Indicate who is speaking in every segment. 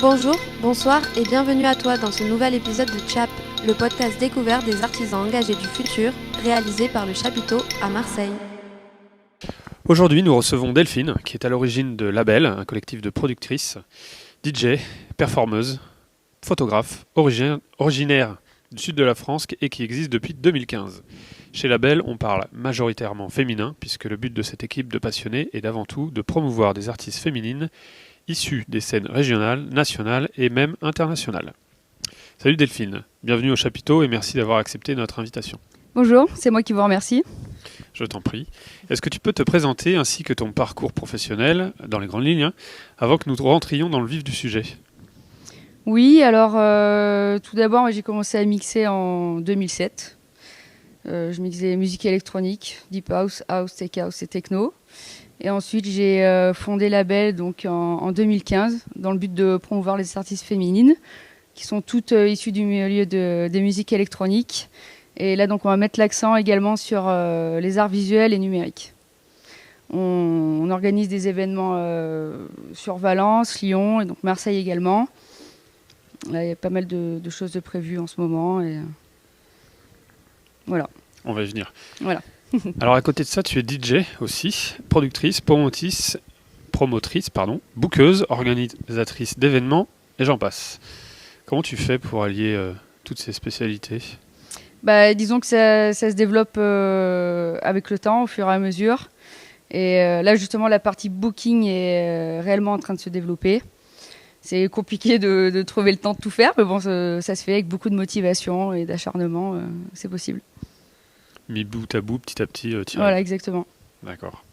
Speaker 1: Bonjour, bonsoir et bienvenue à toi dans ce nouvel épisode de CHAP, le podcast découvert des artisans engagés du futur, réalisé par le Chapiteau à Marseille.
Speaker 2: Aujourd'hui, nous recevons Delphine, qui est à l'origine de Label, un collectif de productrices, DJ, performeuses, photographes, originaire du sud de la France et qui existe depuis 2015. Chez Label, on parle majoritairement féminin, puisque le but de cette équipe de passionnés est d'avant tout de promouvoir des artistes féminines issues des scènes régionales, nationales et même internationales. Salut Delphine, bienvenue au Chapiteau et merci d'avoir accepté notre invitation.
Speaker 3: Bonjour, c'est moi qui vous remercie.
Speaker 2: Je t'en prie. Est-ce que tu peux te présenter ainsi que ton parcours professionnel, dans les grandes lignes, avant que nous rentrions dans le vif du sujet ?
Speaker 3: Oui, alors tout d'abord, j'ai commencé à mixer en 2007. Je mixais musique électronique, deep house, house, tech house et techno. Et ensuite, j'ai fondé Label donc, en 2015 dans le but de promouvoir les artistes féminines qui sont toutes issues du milieu des musiques électroniques. Et là, donc, on va mettre l'accent également sur les arts visuels et numériques. On organise des événements sur Valence, Lyon et donc Marseille également. Là, il y a pas mal de choses de prévues en ce moment. Et voilà.
Speaker 2: On va y venir.
Speaker 3: Voilà.
Speaker 2: Alors à côté de ça, tu es DJ aussi, productrice, promotrice, bookeuse, organisatrice d'événements et j'en passe. Comment tu fais pour allier toutes ces spécialités ?
Speaker 3: Disons que ça se développe avec le temps, au fur et à mesure. Et là, justement, la partie booking est réellement en train de se développer. C'est compliqué de trouver le temps de tout faire, mais bon, ça se fait avec beaucoup de motivation et d'acharnement, c'est possible.
Speaker 2: Mis bout à bout, petit à petit, tu
Speaker 3: Voilà, exactement.
Speaker 2: D'accord.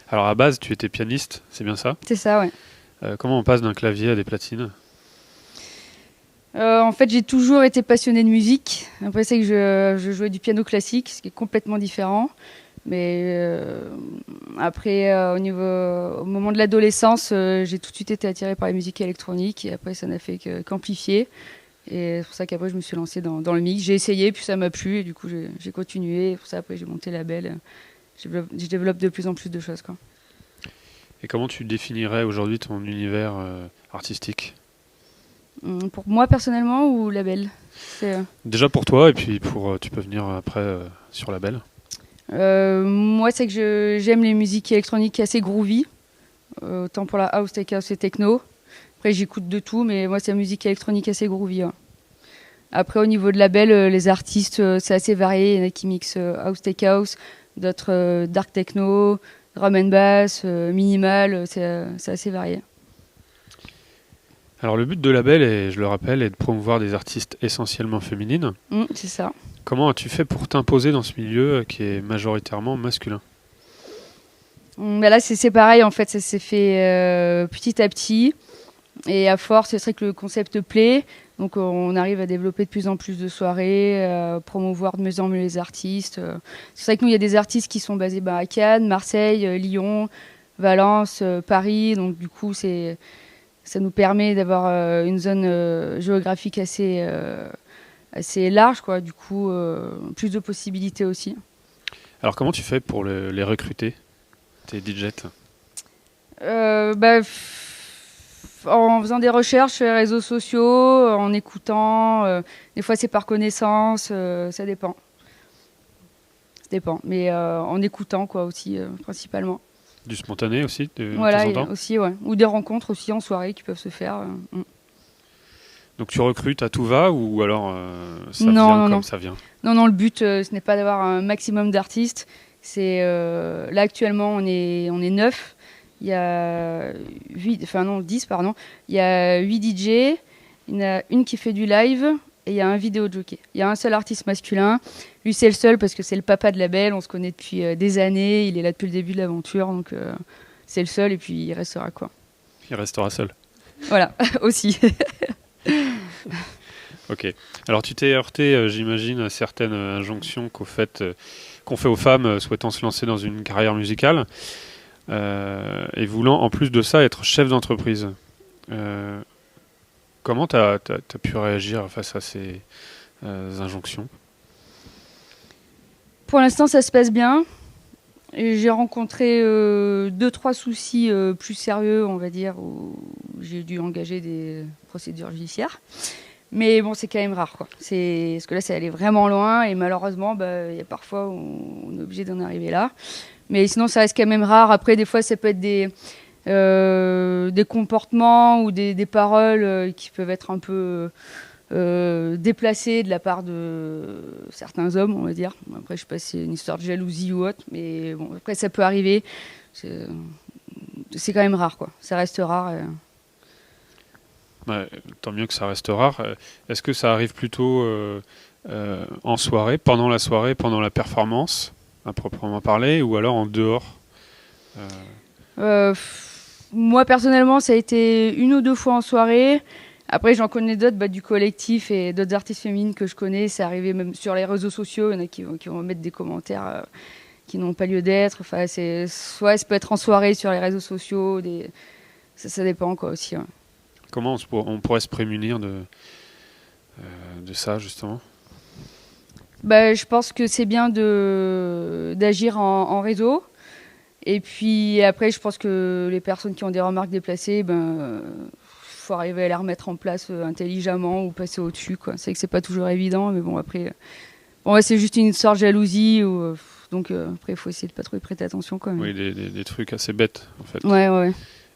Speaker 2: Alors à base, tu étais pianiste, c'est bien ça ?
Speaker 3: C'est ça, ouais.
Speaker 2: Comment on passe d'un clavier à des platines ?
Speaker 3: En fait, j'ai toujours été passionnée de musique. Après, c'est que je jouais du piano classique, ce qui est complètement différent. Mais après, au moment de l'adolescence, j'ai tout de suite été attirée par la musique électronique. Et après, ça n'a fait qu'amplifier. Et c'est pour ça qu'après, je me suis lancée dans le mix. J'ai essayé, puis ça m'a plu. Et du coup, j'ai continué. Et pour ça, après, j'ai monté Label. Je développe de plus en plus de choses, quoi.
Speaker 2: Et comment tu définirais aujourd'hui ton univers artistique ?
Speaker 3: Pour moi, personnellement, ou Label ?
Speaker 2: Déjà pour toi, et puis tu peux venir après sur Label.
Speaker 3: Moi, c'est que j'aime les musiques électroniques assez groovy. Autant pour la house, tech house et techno. Après, j'écoute de tout, mais moi, c'est la musique électronique assez groovy. Ouais. Après, au niveau de Label, les artistes, c'est assez varié. Il y en a qui mixent house, tech house, d'autres dark techno, drum and bass, minimal. C'est assez varié.
Speaker 2: Alors le but de Label, et je le rappelle, est de promouvoir des artistes essentiellement féminines.
Speaker 3: C'est ça.
Speaker 2: Comment as-tu fait pour t'imposer dans ce milieu qui est majoritairement masculin ?
Speaker 3: Là, c'est pareil, en fait, ça s'est fait petit à petit. Et à force, c'est vrai que le concept plaît. Donc, on arrive à développer de plus en plus de soirées, promouvoir de mieux en mieux les artistes. C'est vrai que nous, il y a des artistes qui sont basés à Cannes, Marseille, Lyon, Valence, Paris. Donc, du coup, ça nous permet d'avoir une zone géographique assez large, quoi. Du coup, plus de possibilités aussi.
Speaker 2: Alors, comment tu fais pour les recruter, tes DJs ?
Speaker 3: En faisant des recherches sur les réseaux sociaux, en écoutant. Des fois, c'est par connaissance, ça dépend. Ça dépend. Mais en écoutant, quoi, aussi, principalement.
Speaker 2: Du spontané aussi, de
Speaker 3: voilà,
Speaker 2: temps en temps ?
Speaker 3: Aussi, ouais. Ou des rencontres aussi en soirée qui peuvent se faire.
Speaker 2: Donc tu recrutes à tout va ou alors ça vient comme ça vient ?
Speaker 3: Non, le but, ce n'est pas d'avoir un maximum d'artistes. C'est là, actuellement, on est 9. Il y a 10, pardon. Il y a 8 DJ. Il y en a une qui fait du live et il y a un vidéo jockey. Il y a un seul artiste masculin. Lui, c'est le seul parce que c'est le papa de Label. On se connaît depuis des années. Il est là depuis le début de l'aventure. Donc, c'est le seul et puis il restera, quoi.
Speaker 2: Il restera seul.
Speaker 3: Voilà, aussi.
Speaker 2: Ok. Alors, tu t'es heurté, j'imagine, à certaines injonctions qu'on fait aux femmes souhaitant se lancer dans une carrière musicale. Et voulant en plus de ça être chef d'entreprise. Comment tu as pu réagir face à ces injonctions ?
Speaker 3: Pour l'instant, ça se passe bien. Et j'ai rencontré 2-3 soucis plus sérieux, on va dire, où j'ai dû engager procédure judiciaire. Mais bon, c'est quand même rare, quoi. Parce que là, c'est allé vraiment loin et malheureusement, il y a parfois où on est obligé d'en arriver là. Mais sinon, ça reste quand même rare. Après, des fois, ça peut être des comportements ou des paroles qui peuvent être un peu déplacées de la part de certains hommes, on va dire. Après, je sais pas si c'est une histoire de jalousie ou autre, mais bon, après, ça peut arriver. C'est quand même rare, quoi. Ça reste rare.
Speaker 2: Ouais, tant mieux que ça reste rare. Est-ce que ça arrive plutôt en soirée, pendant la performance, à proprement parler, ou alors en dehors?
Speaker 3: Moi, personnellement, ça a été 1 ou 2 fois en soirée. Après, j'en connais d'autres du collectif et d'autres artistes féminines que je connais. C'est arrivé même sur les réseaux sociaux. Il y en a qui vont mettre des commentaires qui n'ont pas lieu d'être. Enfin, soit ça peut être en soirée sur les réseaux sociaux. Ça dépend, quoi, aussi. Ouais.
Speaker 2: Comment on pourrait se prémunir de ça, justement?
Speaker 3: Je pense que c'est bien d'agir en réseau. Et puis après, je pense que les personnes qui ont des remarques déplacées, faut arriver à les remettre en place intelligemment ou passer au-dessus, quoi. C'est que c'est pas toujours évident, mais bon, après, c'est juste une sorte de jalousie. Donc après, il faut essayer de pas trop y prêter attention, quand même.
Speaker 2: Oui, des trucs assez bêtes, en fait.
Speaker 3: Ouais.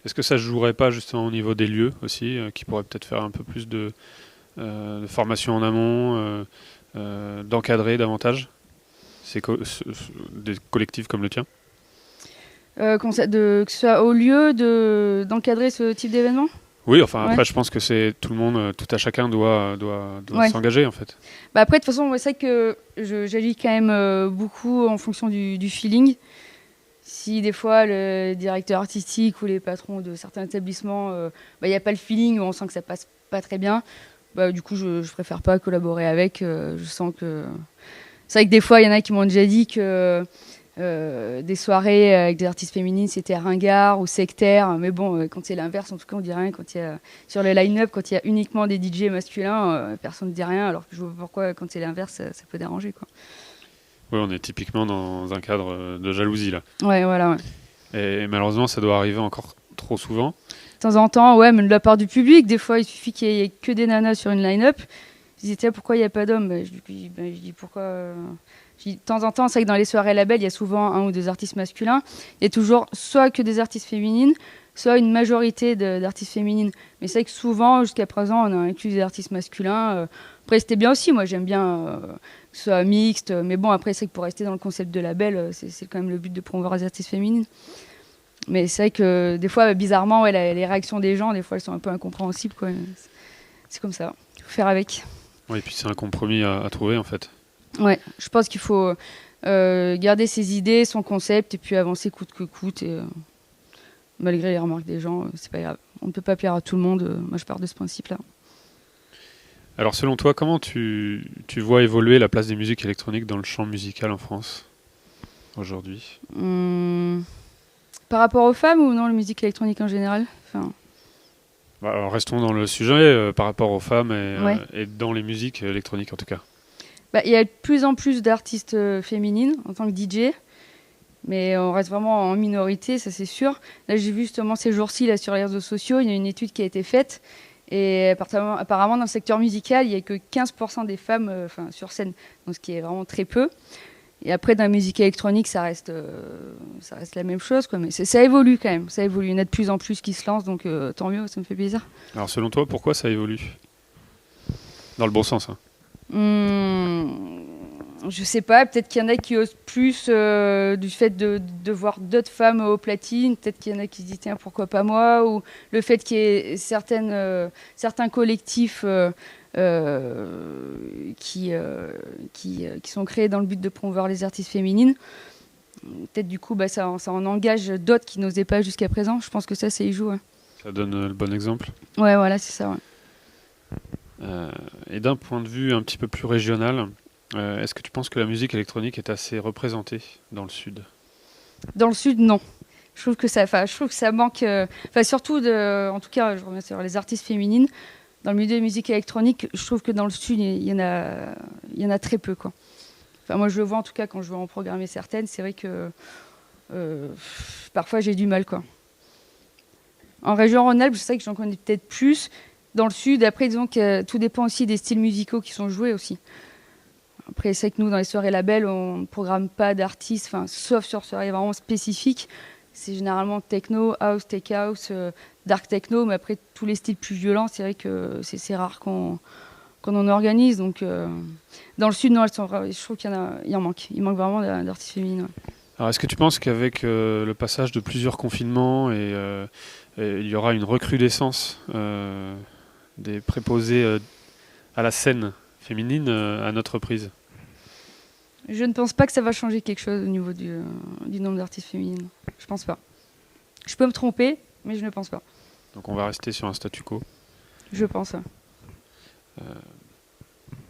Speaker 2: Est-ce que ça ne jouerait pas justement au niveau des lieux aussi, qui pourraient peut-être faire un peu plus de formation en amont, d'encadrer davantage des collectifs comme le tien?
Speaker 3: Que ce soit au lieu d'encadrer ce type d'événement?
Speaker 2: Oui, enfin
Speaker 3: Ouais.
Speaker 2: après je pense que c'est tout le monde, tout à chacun doit
Speaker 3: Ouais.
Speaker 2: s'engager en fait.
Speaker 3: Après, de toute façon, c'est vrai que j'agis quand même beaucoup en fonction du feeling. Si des fois le directeur artistique ou les patrons de certains établissements, il n'y a pas le feeling, ou on sent que ça passe pas très bien, du coup je préfère pas collaborer avec. Je sens que c'est vrai que des fois il y en a qui m'ont déjà dit que des soirées avec des artistes féminines c'était ringard ou sectaire, mais bon, quand c'est l'inverse, en tout cas on dit rien. Quand il y a sur le line-up, quand il y a uniquement des DJ masculins, personne ne dit rien, alors que je vois pas pourquoi quand c'est l'inverse ça peut déranger, quoi.
Speaker 2: Oui, on est typiquement dans un cadre de jalousie là.
Speaker 3: Ouais, voilà. Ouais.
Speaker 2: Et malheureusement ça doit arriver encore trop souvent.
Speaker 3: De temps en temps, ouais, mais de la part du public, des fois il suffit qu'il y ait que des nanas sur une line-up. Ils disaient, pourquoi il n'y a pas d'hommes? Je dis pourquoi. De temps en temps, c'est vrai que dans les soirées labels, il y a souvent 1 ou 2 artistes masculins. Il y a toujours soit que des artistes féminines, soit une majorité d'artistes féminines. Mais c'est vrai que souvent, jusqu'à présent, on a inclus des artistes masculins. Après, c'était bien aussi. Moi, j'aime bien que ce soit mixte. Mais bon, après, c'est vrai que pour rester dans le concept de label, c'est quand même le but de promouvoir les artistes féminines. Mais c'est vrai que des fois, bizarrement, les réactions des gens, des fois, elles sont un peu incompréhensibles, quoi. C'est comme ça. Il faut faire avec.
Speaker 2: Oui, et puis c'est un compromis à trouver en fait.
Speaker 3: Ouais, je pense qu'il faut garder ses idées, son concept, et puis avancer coûte que coûte. Et malgré les remarques des gens, c'est pas grave. On ne peut pas plaire à tout le monde. Moi, je pars de ce principe-là.
Speaker 2: Alors selon toi, comment tu vois évoluer la place des musiques électroniques dans le champ musical en France aujourd'hui?
Speaker 3: Par rapport aux femmes ou non, la musique électronique en général?
Speaker 2: Alors restons dans le sujet par rapport aux femmes
Speaker 3: Ouais.
Speaker 2: et dans les musiques électroniques en tout cas.
Speaker 3: Il y a de plus en plus d'artistes féminines en tant que DJ, mais on reste vraiment en minorité, ça c'est sûr. Là, j'ai vu justement ces jours-ci là, sur les réseaux sociaux, il y a une étude qui a été faite, et apparemment dans le secteur musical, il n'y a que 15% des femmes sur scène, donc ce qui est vraiment très peu. Et après, dans la musique électronique, ça reste la même chose, quoi. Mais ça évolue quand même, ça évolue. Il y en a de plus en plus qui se lancent, donc tant mieux, ça me fait plaisir.
Speaker 2: Alors selon toi, pourquoi ça évolue? Dans le bon sens, hein.
Speaker 3: Je sais pas, peut-être qu'il y en a qui osent plus du fait de voir d'autres femmes aux platines, peut-être qu'il y en a qui se disent tiens, pourquoi pas moi, ou le fait qu'il y ait certains collectifs qui sont créés dans le but de promouvoir les artistes féminines. Peut-être du coup ça en engage d'autres qui n'osaient pas jusqu'à présent. Je pense que ça y joue. Ouais.
Speaker 2: Ça donne le bon exemple.
Speaker 3: Ouais, voilà, c'est ça. Ouais.
Speaker 2: Et d'un point de vue un petit peu plus régional, est-ce que tu penses que la musique électronique est assez représentée dans le Sud?
Speaker 3: Dans le Sud, non. Je trouve que ça manque. Surtout, en tout cas, je reviens sur les artistes féminines. Dans le milieu de musique électronique, je trouve que dans le Sud, il y en a très peu, quoi. Moi, je le vois en tout cas quand je veux en programmer certaines. C'est vrai que parfois j'ai du mal, quoi. En région Rhône-Alpes, je sais que j'en connais peut-être plus. dans le sud. Après, disons que tout dépend aussi des styles musicaux qui sont joués aussi. Après, c'est que nous, dans les soirées labels, on ne programme pas d'artistes, sauf sur soirées vraiment spécifiques. C'est généralement techno, house, tech house, dark techno, mais après, tous les styles plus violents, c'est vrai que c'est rare qu'on en organise. Donc, dans le sud, non, je trouve qu'il en manque. Il manque vraiment d'artistes féminines. Ouais.
Speaker 2: Alors, est-ce que tu penses qu'avec le passage de plusieurs confinements, il y aura une recrudescence des préposés à la scène féminine à notre prise?
Speaker 3: Je ne pense pas que ça va changer quelque chose au niveau du nombre d'artistes féminines. Je pense pas. Je peux me tromper, mais je ne pense pas.
Speaker 2: Donc on va rester sur un statu quo.
Speaker 3: Je pense.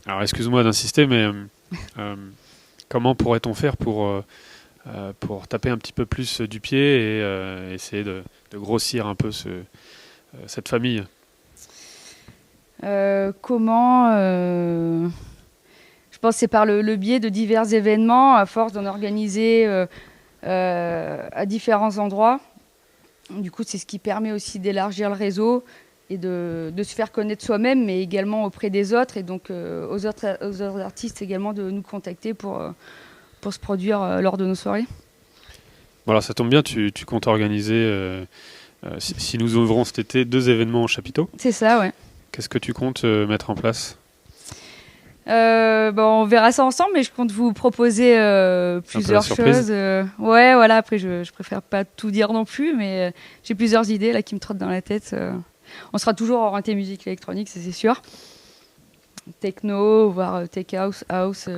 Speaker 2: Alors excuse-moi d'insister, mais comment pourrait-on faire pour taper un petit peu plus du pied et essayer de grossir un peu cette famille?
Speaker 3: Comment Je pense que c'est par le biais de divers événements, à force d'en organiser à différents endroits. Du coup, c'est ce qui permet aussi d'élargir le réseau et de se faire connaître soi-même, mais également auprès des autres, et donc aux autres artistes également de nous contacter pour se produire lors de nos soirées.
Speaker 2: Voilà, ça tombe bien, tu comptes organiser, si nous ouvrons cet été, 2 événements au chapiteau.
Speaker 3: C'est ça, ouais.
Speaker 2: Qu'est-ce que tu comptes mettre en place?
Speaker 3: On verra ça ensemble, mais je compte vous proposer plusieurs choses. Ouais, voilà. Après, je préfère pas tout dire non plus, mais j'ai plusieurs idées là qui me trottent dans la tête. On sera toujours orienté musique électronique, ça, c'est sûr. Techno, voire tech house,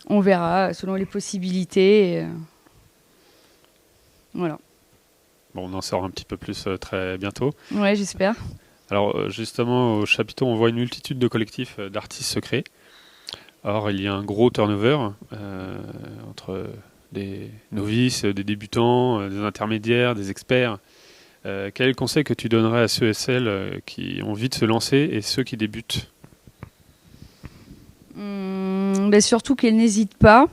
Speaker 3: on verra selon les possibilités. Voilà.
Speaker 2: Bon, on en saura un petit peu plus très bientôt.
Speaker 3: Ouais, j'espère.
Speaker 2: Alors justement, au chapiteau, on voit une multitude de collectifs d'artistes secrets. Or, il y a un gros turnover entre des novices, des débutants, des intermédiaires, des experts. Quel est le conseil que tu donnerais à ceux et celles qui ont envie de se lancer et ceux qui débutent?
Speaker 3: Surtout qu'elles n'hésitent pas.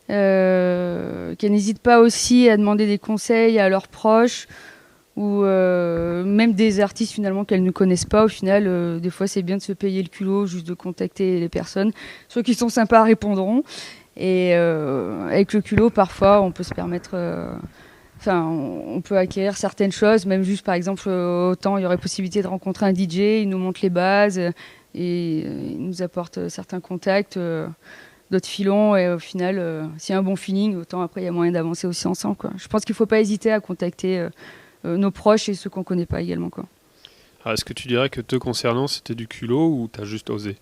Speaker 3: Qu'elles n'hésitent pas aussi à demander des conseils à leurs proches, ou même des artistes finalement qu'elles ne connaissent pas. Au final, des fois c'est bien de se payer le culot, juste de contacter les personnes. Ceux qui sont sympas répondront, et avec le culot parfois on peut se permettre, on peut acquérir certaines choses, même juste par exemple, autant il y aurait possibilité de rencontrer un DJ, il nous montre les bases et il nous apporte certains contacts, d'autres filons, et au final s'il y a un bon feeling, autant après il y a moyen d'avancer aussi ensemble, quoi. Je pense qu'il ne faut pas hésiter à contacter nos proches et ceux qu'on ne connaît pas également, quoi.
Speaker 2: Alors, est-ce que tu dirais que te concernant, c'était du culot ou tu as juste osé?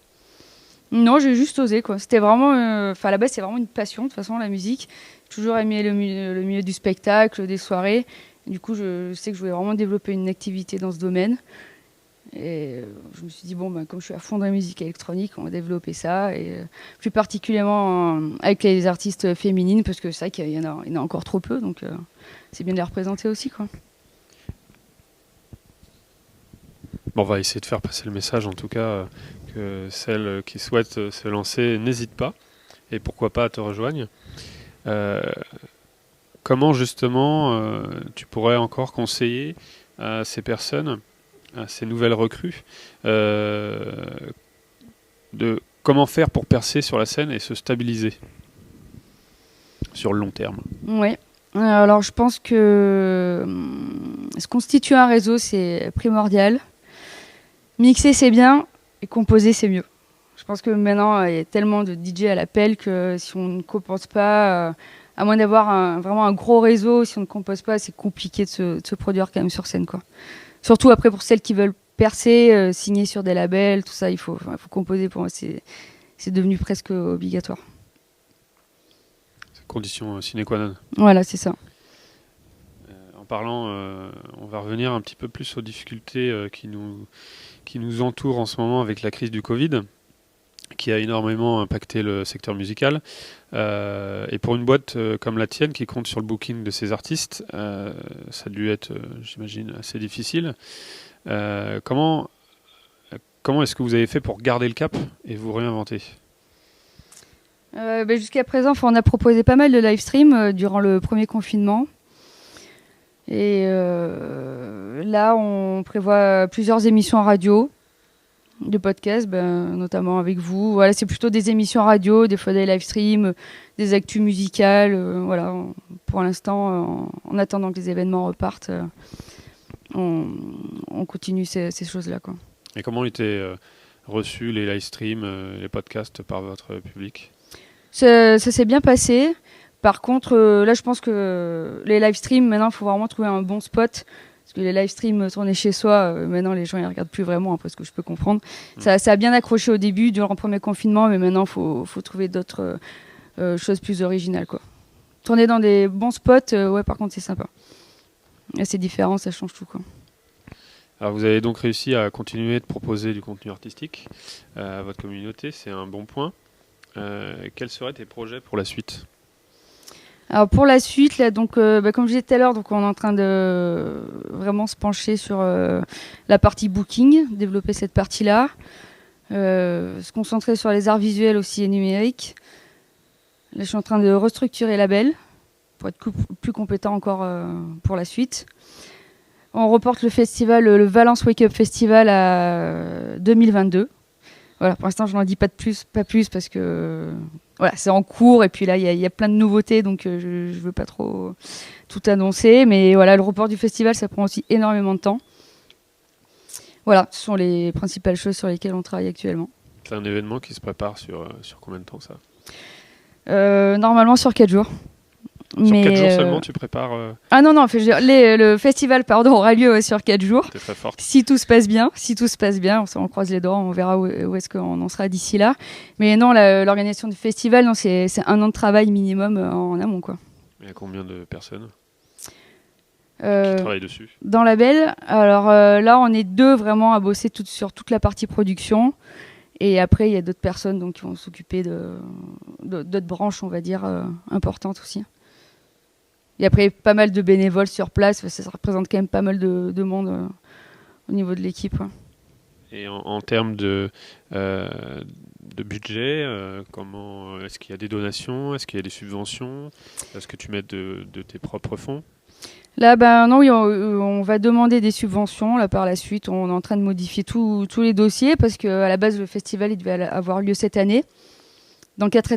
Speaker 3: Non, j'ai juste osé, quoi. C'était vraiment, à la base, c'est vraiment une passion, de toute façon, la musique. J'ai toujours aimé le milieu du spectacle, des soirées. Du coup, je sais que je voulais vraiment développer une activité dans ce domaine. Et je me suis dit, comme je suis à fond dans la musique électronique, on va développer ça. Et plus particulièrement avec les artistes féminines, parce que c'est vrai qu'il y en a encore trop peu, donc c'est bien de les représenter aussi, quoi.
Speaker 2: Bon, on va essayer de faire passer le message, en tout cas, que celles qui souhaitent se lancer n'hésitent pas, et pourquoi pas te rejoignent. Comment justement tu pourrais encore conseiller à ces personnes, à ces nouvelles recrues, de comment faire pour percer sur la scène et se stabiliser sur le long terme?
Speaker 3: Oui. Alors je pense que se constituer un réseau, c'est primordial. Mixer, c'est bien, et composer, c'est mieux. Je pense que maintenant, il y a tellement de DJ à l'appel que si on ne compose pas, à moins d'avoir vraiment un gros réseau, si on ne compose pas, c'est compliqué de se produire quand même sur scène, quoi. Surtout après pour celles qui veulent percer, signer sur des labels, tout ça, il faut composer. Pour moi, c'est devenu presque obligatoire.
Speaker 2: C'est condition sine qua non.
Speaker 3: Voilà, c'est ça.
Speaker 2: En parlant, on va revenir un petit peu plus aux difficultés qui nous entourent en ce moment avec la crise du Covid, qui a énormément impacté le secteur musical. Et pour une boîte comme la tienne, qui compte sur le booking de ses artistes, ça a dû être, j'imagine, assez difficile. Comment est-ce que vous avez fait pour garder le cap et vous réinventer?
Speaker 3: Jusqu'à présent, on a proposé pas mal de live stream durant le premier confinement. Et là, on prévoit plusieurs émissions en radio, de podcasts, notamment avec vous. Voilà, c'est plutôt des émissions radio, des fois des live streams, des actus musicales. Voilà, pour l'instant, en attendant que les événements repartent, on continue ces choses-là, quoi.
Speaker 2: Et comment étaient reçus les live streams, les podcasts par votre public ?
Speaker 3: Ça s'est bien passé. Par contre, là, je pense que les live streams, maintenant, il faut vraiment trouver un bon spot. Parce que les live streams tournés chez soi, maintenant, les gens ne regardent plus vraiment, après ce que je peux comprendre. Ça a bien accroché au début, durant le premier confinement, mais maintenant, il faut trouver d'autres choses plus originales, quoi. Tourner dans des bons spots, ouais, par contre, c'est sympa. Et c'est différent, ça change tout, quoi.
Speaker 2: Alors vous avez donc réussi à continuer de proposer du contenu artistique à votre communauté, c'est un bon point. Quels seraient tes projets pour la suite ?
Speaker 3: Alors pour la suite, là, donc, comme je disais tout à l'heure, donc on est en train de vraiment se pencher sur la partie booking, développer cette partie-là, se concentrer sur les arts visuels aussi et numériques. Là, je suis en train de restructurer Label pour être plus compétent encore pour la suite. On reporte le festival, le Valence Wake Up Festival à 2022. Voilà, pour l'instant, je n'en dis pas plus parce que voilà, c'est en cours et puis là, il y a plein de nouveautés, donc je ne veux pas trop tout annoncer. Mais voilà, le report du festival, ça prend aussi énormément de temps. Voilà, ce sont les principales choses sur lesquelles on travaille actuellement.
Speaker 2: C'est un événement qui se prépare sur combien de temps, ça ?
Speaker 3: Normalement sur 4 jours.
Speaker 2: Sur 4 jours seulement, tu prépares
Speaker 3: Ah non, le festival aura lieu sur 4 jours.
Speaker 2: T'es très forte.
Speaker 3: Si tout se passe bien, on croise les doigts, on verra où est-ce qu'on en sera d'ici là. Mais non, l'organisation du festival, non, c'est 1 an de travail minimum en amont, quoi.
Speaker 2: Il y a combien de personnes qui
Speaker 3: Euh,
Speaker 2: travaillent dessus ?
Speaker 3: Dans Label, alors là, on est 2 vraiment à bosser sur toute la partie production. Et après, il y a d'autres personnes donc, qui vont s'occuper d'autres branches, on va dire, importantes aussi. Et après, pas mal de bénévoles sur place. Ça représente quand même pas mal de monde au niveau de l'équipe. Ouais.
Speaker 2: Et en termes de budget, comment est-ce qu'il y a des donations ? Est-ce qu'il y a des subventions ? Est-ce que tu mets de tes propres fonds ?
Speaker 3: Là, non, oui, on va demander des subventions. Là, par la suite, on est en train de modifier tous les dossiers parce qu'à la base, le festival il devait avoir lieu cette année dans 4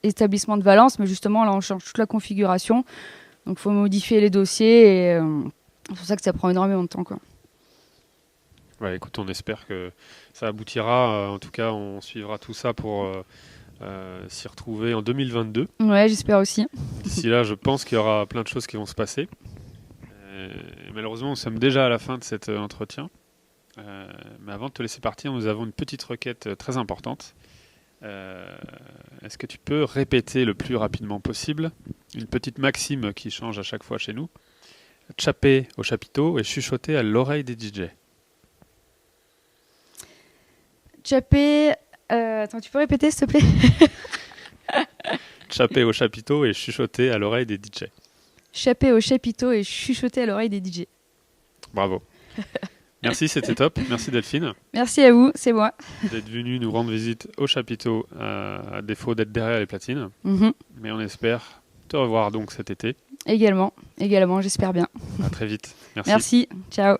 Speaker 3: établissements de Valence. Mais justement, là, on change toute la configuration. Donc, il faut modifier les dossiers et c'est pour ça que ça prend énormément de temps, quoi.
Speaker 2: Ouais, écoute, on espère que ça aboutira. En tout cas, on suivra tout ça pour s'y retrouver en 2022.
Speaker 3: Ouais, j'espère aussi.
Speaker 2: D'ici là, je pense qu'il y aura plein de choses qui vont se passer. Malheureusement, nous sommes déjà à la fin de cet entretien. Mais avant de te laisser partir, nous avons une petite requête très importante. Est-ce que tu peux répéter le plus rapidement possible une petite maxime qui change à chaque fois chez nous? Chapper au chapiteau et chuchoter à l'oreille des DJ.
Speaker 3: Chapper... attends, tu peux répéter, s'il te plaît?
Speaker 2: Chapper au chapiteau et chuchoter à l'oreille des DJ.
Speaker 3: Chapper au chapiteau et chuchoter à l'oreille des DJ.
Speaker 2: Bravo. Merci, c'était top. Merci Delphine
Speaker 3: Merci à vous, c'est moi.
Speaker 2: d'être venue nous rendre visite au chapiteau, à défaut d'être derrière les platines.
Speaker 3: Mhm.
Speaker 2: Mais on espère te revoir donc cet été.
Speaker 3: Également, j'espère bien.
Speaker 2: À très vite. Merci.
Speaker 3: Merci, ciao.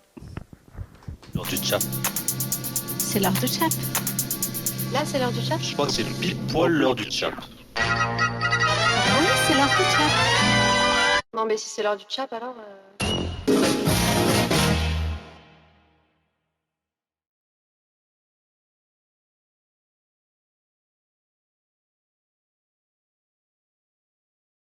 Speaker 4: L'heure du chat.
Speaker 1: C'est l'heure du chat. Là, c'est l'heure du chat.
Speaker 4: Je crois que c'est pile poil l'heure du chat.
Speaker 1: Oui, c'est l'heure du chat. Non, mais si c'est l'heure du chat, alors...